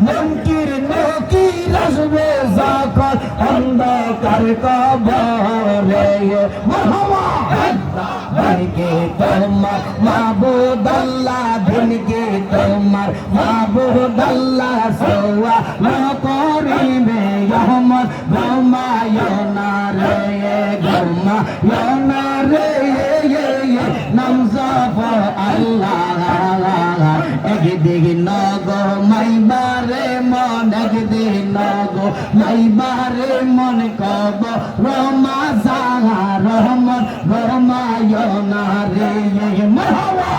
মুনকির নকির আসবে যখন অন্ধকার কবরে মারহাবা দিনকে তোমার মাবুদ আল্লাহ দিনকে তোমার মাবুদ আল্লাহ সোয়া করিবে আমার ঘুমায়না রে ঘুমায়না রে নামজাফ আল্লাহ একদিন গো মাইবারে মন একদিন গো মাইবারে মন কব রমা সাহা রহমান রহমায়না রে মারহাবা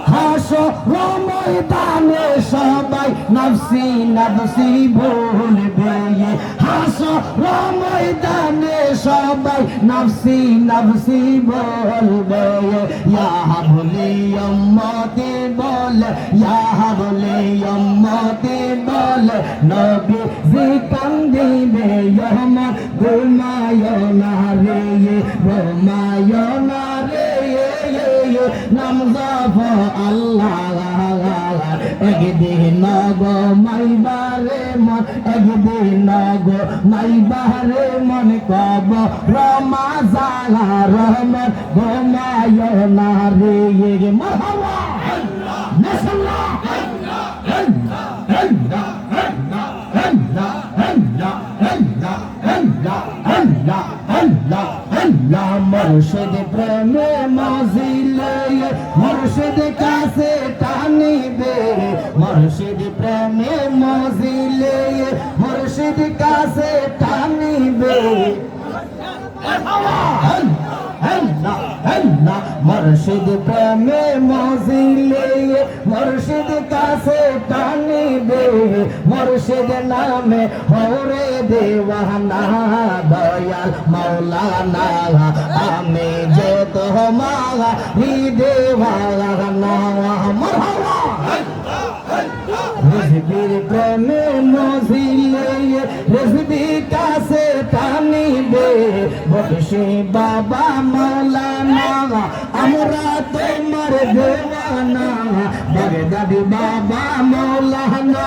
হাসো রমদানে সবাই নফসি নফসি বলবে হাসো রমদানে সবাই নফসি নফসি বলবে ইয়া হাবলি উম্মতি বলে ইয়া হাবলি উম্মতি বলে নবী জিকান দিবে আমার ঘুমায়না রে ঘুমায়না রে নামজাফ আল্লাহ একদিন গো মাইবারে মন একদিন গো মাইবারে মন কব রমা জালা রহমান ঘুমায়না রে মারহাবা মাশাআল্লাহ মুর্শিদ প্রেমে মজিলে মুর্শিদ কাছে টানিবে মুর্শিদ প্রেমে মজিলে মুর্শিদ কাছে টানিবে মুর্শিদ প্রেমে মজিলে মুর্শিদ কাছে টানিবে মুর্শিদ নামে হরে দেওয়ানা দয়াল মাওলানা আমি যে তোমার দেওয়ানা মারহাবা রেজবির প্রেমে মজিলে রেজবি কাছে টানিবে বকশি বাবা মাওলানা আমরা তোমার দেওয়ানা বাগদাদি বাবা মাওলানা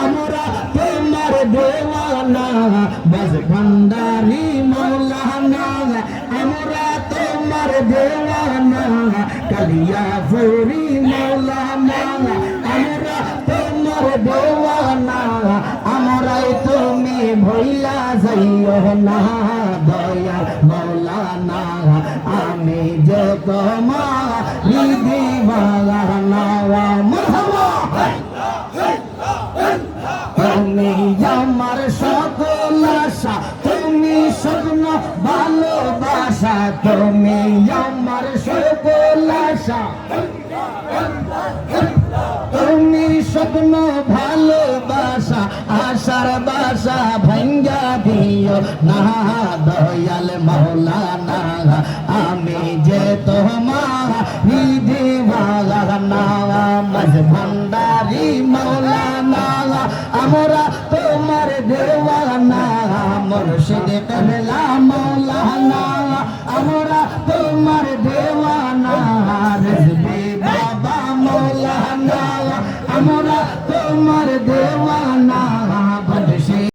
আমরা তোমার দেওয়ানা বাজ ভান্ডারি মাওলানা আমরা তোমার দেওয়ানা কালিয়া ফুরি মাওলানা আমরা তোমার দেওয়ানা আমরাই তুমি ভইলা যাইও না দয়াল মাওলানা আমি যে তোমার দিওয়ানা মারহাবা তুমি আমার সকল আশা তুমি স্বপ্ন ভালোবাসা তুমি আমার সকল আশা তুমি স্বপ্ন ভালোবাসা আশার বাসা ভাঙ্গা দিও না দয়াল মাওলানা আমি যে তোমার দিওয়ানা মাঝ ভান্ডারি মাওলানা আমরা তোমার দেওয়ানা মুর্শিদ প্রেমে